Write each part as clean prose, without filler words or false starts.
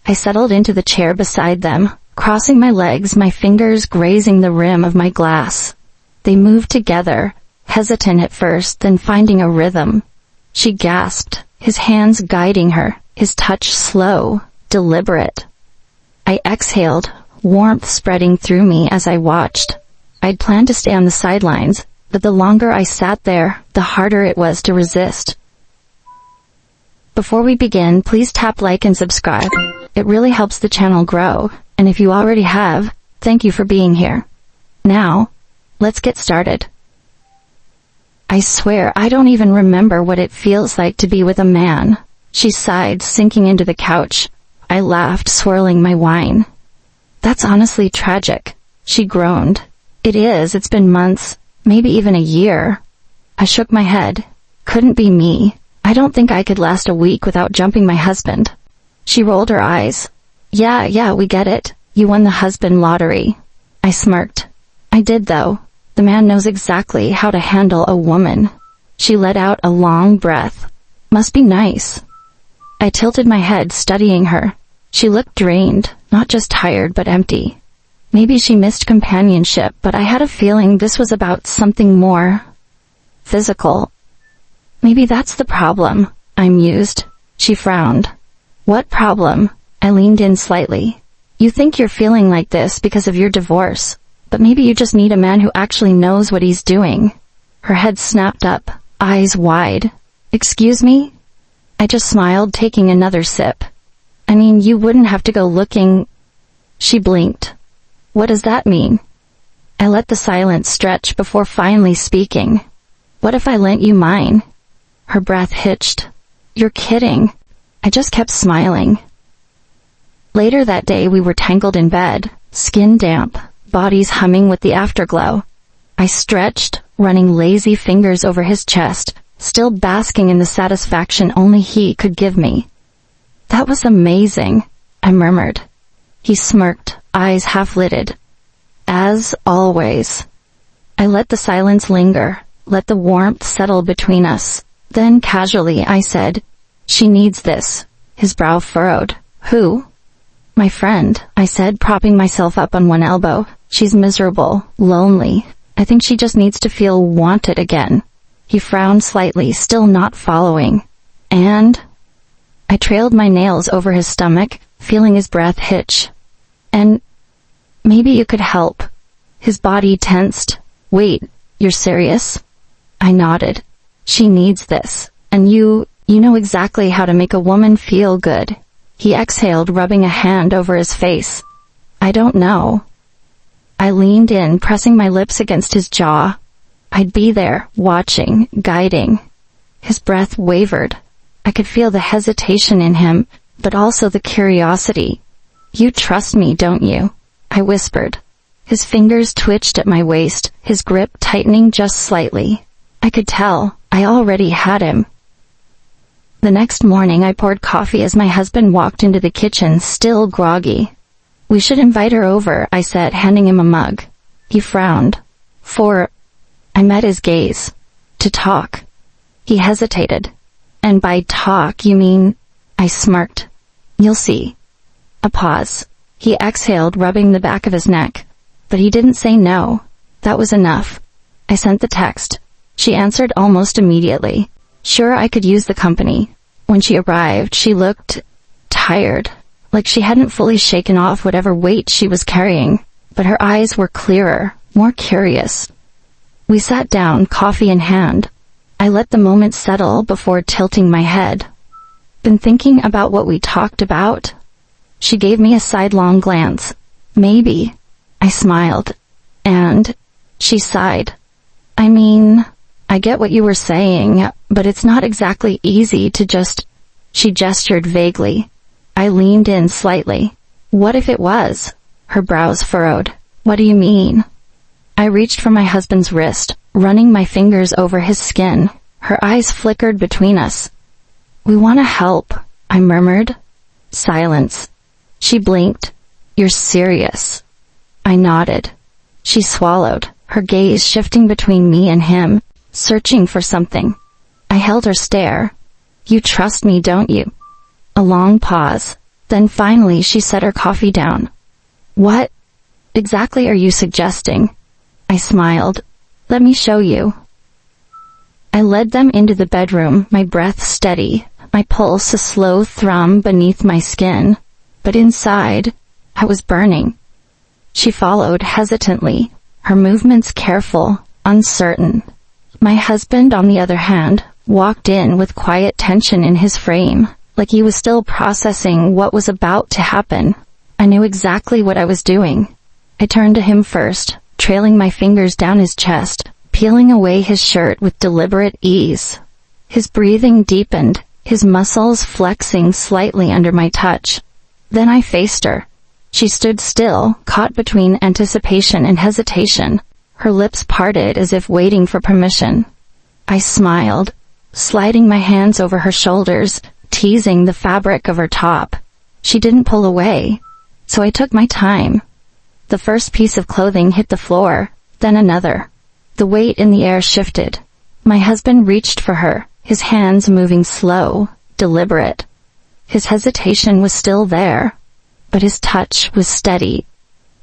I settled into the chair beside them, crossing my legs, my fingers grazing the rim of my glass. They moved together, hesitant at first, then finding a rhythm. She gasped, his hands guiding her, his touch slow, deliberate. I exhaled, warmth spreading through me as I watched. I'd planned to stay on the sidelines, but the longer I sat there, the harder it was to resist. Before we begin, please tap like and subscribe. It really helps the channel grow, and if you already have, thank you for being here. Now, let's get started. I swear I don't even remember what it feels like to be with a man. She sighed, sinking into the couch. I laughed, swirling my wine. That's honestly tragic. She groaned. It is, it's been months, maybe even a year. I shook my head. Couldn't be me. I don't think I could last a week without jumping my husband. She rolled her eyes. Yeah, we get it. You won the husband lottery. I smirked. I did though. The man knows exactly how to handle a woman. She let out a long breath. Must be nice. I tilted my head, studying her. She looked drained, not just tired but empty. Maybe she missed companionship, but I had a feeling this was about something more physical. Maybe that's the problem, I mused. She frowned. What problem? I leaned in slightly. You think you're feeling like this because of your divorce, but maybe you just need a man who actually knows what he's doing. Her head snapped up, eyes wide. Excuse me? I just smiled, taking another sip. I mean, you wouldn't have to go looking. She blinked. What does that mean? I let the silence stretch before finally speaking. What if I lent you mine? Her breath hitched. You're kidding. I just kept smiling. Later that day we were tangled in bed, skin damp, bodies humming with the afterglow. I stretched, running lazy fingers over his chest, still basking in the satisfaction only he could give me. That was amazing, I murmured. He smirked, eyes half-lidded. As always. I let the silence linger, let the warmth settle between us. Then casually I said, She needs this. His brow furrowed. Who? My friend, I said, propping myself up on one elbow. She's miserable, lonely. I think she just needs to feel wanted again. He frowned slightly, still not following. And? I trailed my nails over his stomach, feeling his breath hitch. And maybe you could help. His body tensed. Wait, you're serious? I nodded. She needs this. And you know exactly how to make a woman feel good. He exhaled, rubbing a hand over his face. I don't know. I leaned in, pressing my lips against his jaw. I'd be there, watching, guiding. His breath wavered. I could feel the hesitation in him, but also the curiosity. You trust me, don't you? I whispered. His fingers twitched at my waist, his grip tightening just slightly. I could tell I already had him. The next morning I poured coffee as my husband walked into the kitchen, still groggy. We should invite her over, I said, handing him a mug. He frowned. I met his gaze. To talk. He hesitated. And by talk, you mean? I smirked. You'll see. A pause. He exhaled, rubbing the back of his neck. But he didn't say no. That was enough. I sent the text. She answered almost immediately. Sure, I could use the company. When she arrived, she looked tired, like she hadn't fully shaken off whatever weight she was carrying, but her eyes were clearer, more curious. We sat down, coffee in hand. I let the moment settle before tilting my head. Been thinking about what we talked about? She gave me a sidelong glance. Maybe. I smiled. And she sighed. I mean, I get what you were saying, but it's not exactly easy to just... She gestured vaguely. I leaned in slightly. What if it was? Her brows furrowed. What do you mean? I reached for my husband's wrist, running my fingers over his skin. Her eyes flickered between us. We want to help, I murmured. Silence. She blinked. You're serious? I nodded. She swallowed, her gaze shifting between me and him, searching for something. I held her stare. You trust me, don't you? A long pause. Then finally she set her coffee down. "What exactly are you suggesting?" I smiled. "Let me show you." I led them into the bedroom, my breath steady, my pulse a slow thrum beneath my skin. But inside, I was burning. She followed hesitantly, her movements careful, uncertain. My husband, on the other hand, walked in with quiet tension in his frame, like he was still processing what was about to happen. I knew exactly what I was doing. I turned to him first, trailing my fingers down his chest, peeling away his shirt with deliberate ease. His breathing deepened, his muscles flexing slightly under my touch. Then I faced her. She stood still, caught between anticipation and hesitation, her lips parted as if waiting for permission. I smiled, sliding my hands over her shoulders, teasing the fabric of her top. She didn't pull away, so I took my time. The first piece of clothing hit the floor, then another. The weight in the air shifted. My husband reached for her, his hands moving slow, deliberate. His hesitation was still there, but his touch was steady.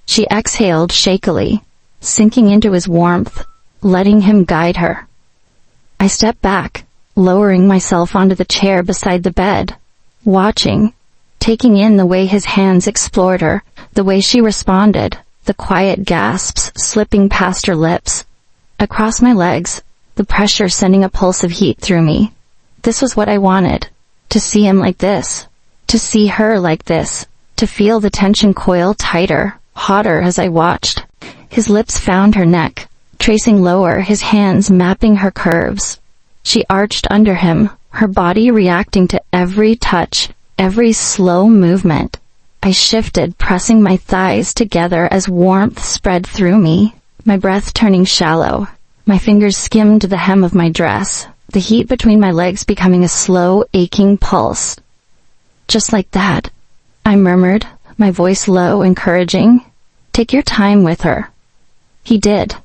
She exhaled shakily, sinking into his warmth, letting him guide her. I stepped back, lowering myself onto the chair beside the bed, watching, taking in the way his hands explored her, the way she responded, the quiet gasps slipping past her lips. Across my legs, the pressure sending a pulse of heat through me. This was what I wanted, to see him like this, to see her like this, to feel the tension coil tighter, hotter as I watched. His lips found her neck, tracing lower, his hands mapping her curves. She arched under him, her body reacting to every touch, every slow movement. I shifted, pressing my thighs together as warmth spread through me, my breath turning shallow. My fingers skimmed the hem of my dress, the heat between my legs becoming a slow, aching pulse. "Just like that," I murmured, my voice low, encouraging. "Take your time with her." He did.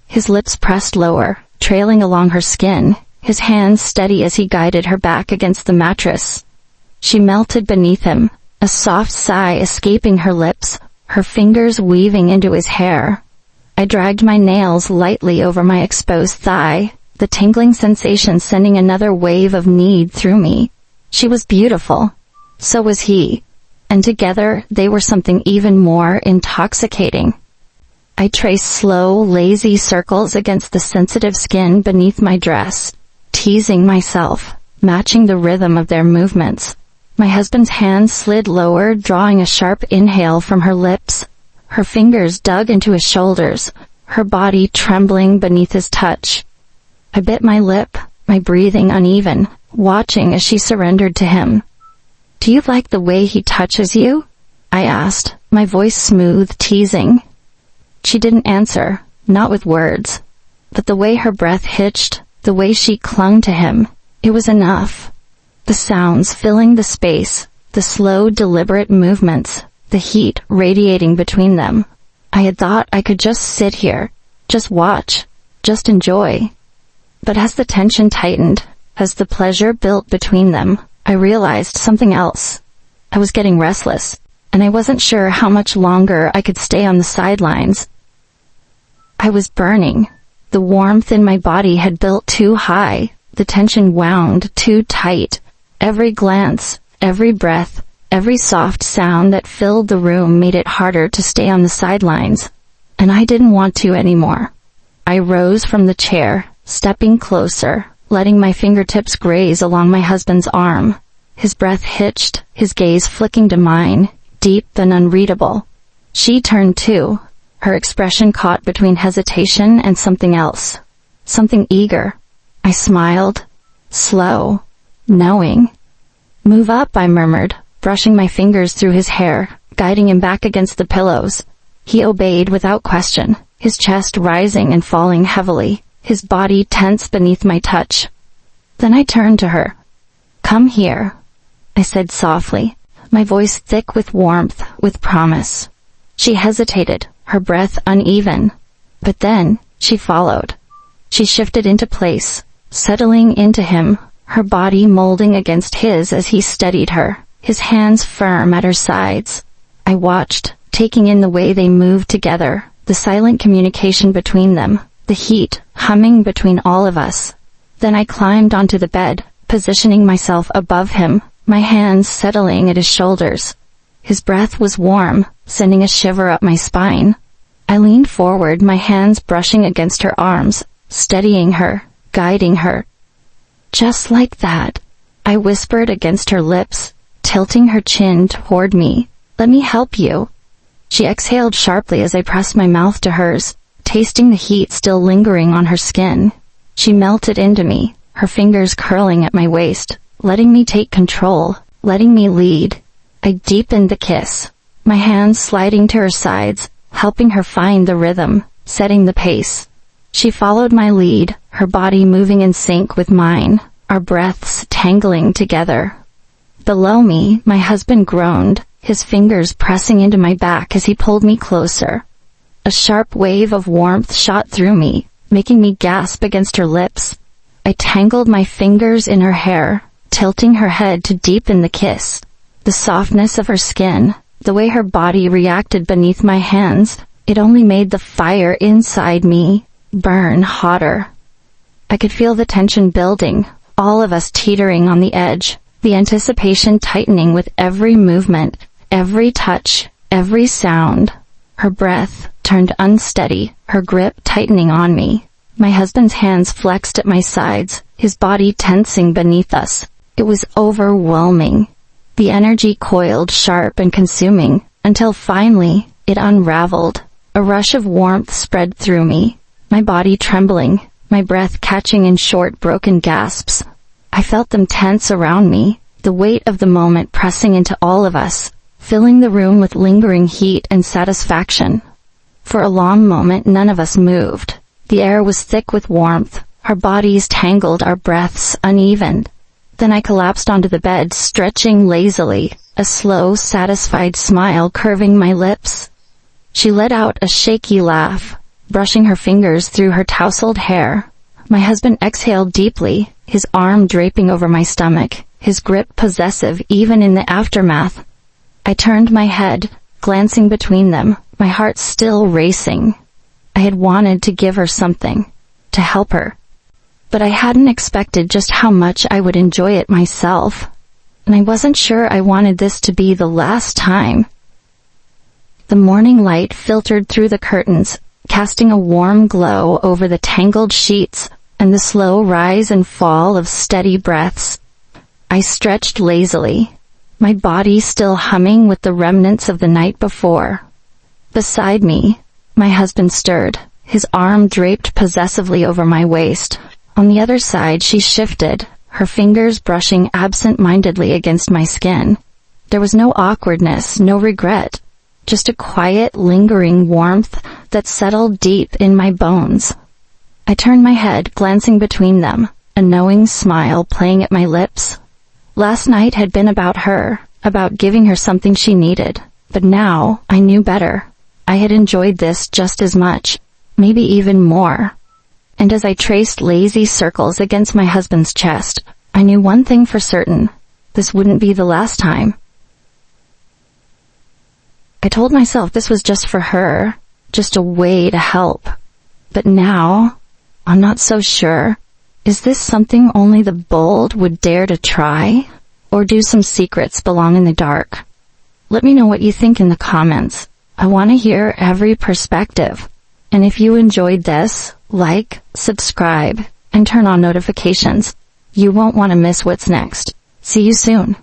His lips pressed lower, trailing along her skin, his hands steady as he guided her back against the mattress. She melted beneath him, a soft sigh escaping her lips, her fingers weaving into his hair. I dragged my nails lightly over my exposed thigh, the tingling sensation sending another wave of need through me. She was beautiful. So was he. And together, they were something even more intoxicating. I traced slow, lazy circles against the sensitive skin beneath my dress, teasing myself, matching the rhythm of their movements. My husband's hand slid lower, drawing a sharp inhale from her lips. Her fingers dug into his shoulders, her body trembling beneath his touch. I bit my lip, my breathing uneven, watching as she surrendered to him. "Do you like the way he touches you?" I asked, my voice smooth, teasing. She didn't answer, not with words. But the way her breath hitched, the way she clung to him, it was enough. The sounds filling the space, the slow, deliberate movements, the heat radiating between them. I had thought I could just sit here, just watch, just enjoy. But as the tension tightened, as the pleasure built between them, I realized something else. I was getting restless, and I wasn't sure how much longer I could stay on the sidelines. I was burning. The warmth in my body had built too high, the tension wound too tight. Every glance, every breath, every soft sound that filled the room made it harder to stay on the sidelines, and I didn't want to anymore. I rose from the chair, stepping closer, letting my fingertips graze along my husband's arm. His breath hitched, his gaze flicking to mine, deep and unreadable. She turned too, her expression caught between hesitation and something else. Something eager. I smiled. Slow. Knowing. "Move up," I murmured, brushing my fingers through his hair, guiding him back against the pillows. He obeyed without question, his chest rising and falling heavily, his body tense beneath my touch. Then I turned to her. "Come here," I said softly, my voice thick with warmth, with promise. She hesitated, her breath uneven. But then, she followed. She shifted into place, settling into him, her body molding against his as he steadied her, his hands firm at her sides. I watched, taking in the way they moved together, the silent communication between them, the heat humming between all of us. Then I climbed onto the bed, positioning myself above him, my hands settling at his shoulders. His breath was warm, sending a shiver up my spine. I leaned forward, my hands brushing against her arms, steadying her, guiding her. "Just like that," I whispered against her lips, tilting her chin toward me. "Let me help you." She exhaled sharply as I pressed my mouth to hers, tasting the heat still lingering on her skin. She melted into me, her fingers curling at my waist, letting me take control, letting me lead. I deepened the kiss, my hands sliding to her sides, helping her find the rhythm, setting the pace. She followed my lead, her body moving in sync with mine, our breaths tangling together. Below me, my husband groaned, his fingers pressing into my back as he pulled me closer. A sharp wave of warmth shot through me, making me gasp against her lips. I tangled my fingers in her hair, tilting her head to deepen the kiss. The softness of her skin, the way her body reacted beneath my hands, it only made the fire inside me burn hotter. I could feel the tension building, all of us teetering on the edge, the anticipation tightening with every movement, every touch, every sound. Her breath turned unsteady, her grip tightening on me. My husband's hands flexed at my sides, his body tensing beneath us. It was overwhelming. The energy coiled sharp and consuming, until finally, it unraveled. A rush of warmth spread through me, my body trembling, my breath catching in short, broken gasps. I felt them tense around me, the weight of the moment pressing into all of us, filling the room with lingering heat and satisfaction. For a long moment, none of us moved. The air was thick with warmth, our bodies tangled, our breaths uneven. Then I collapsed onto the bed, stretching lazily, a slow, satisfied smile curving my lips. She let out a shaky laugh, brushing her fingers through her tousled hair. My husband exhaled deeply, his arm draping over my stomach, his grip possessive even in the aftermath. I turned my head, glancing between them, my heart still racing. I had wanted to give her something, to help her. But I hadn't expected just how much I would enjoy it myself. And I wasn't sure I wanted this to be the last time. The morning light filtered through the curtains, casting a warm glow over the tangled sheets and the slow rise and fall of steady breaths. I stretched lazily, my body still humming with the remnants of the night before. Beside me, my husband stirred, his arm draped possessively over my waist. On the other side, she shifted, her fingers brushing absent-mindedly against my skin. There was no awkwardness, no regret, just a quiet, lingering warmth that settled deep in my bones. I turned my head, glancing between them, a knowing smile playing at my lips. Last night had been about her, about giving her something she needed, but now I knew better. I had enjoyed this just as much, maybe even more. And as I traced lazy circles against my husband's chest, I knew one thing for certain: this wouldn't be the last time. I told myself this was just for her, just a way to help. But now, I'm not so sure. Is this something only the bold would dare to try? Or do some secrets belong in the dark? Let me know what you think in the comments. I want to hear every perspective. And if you enjoyed this, like, subscribe, and turn on notifications. You won't want to miss what's next. See you soon.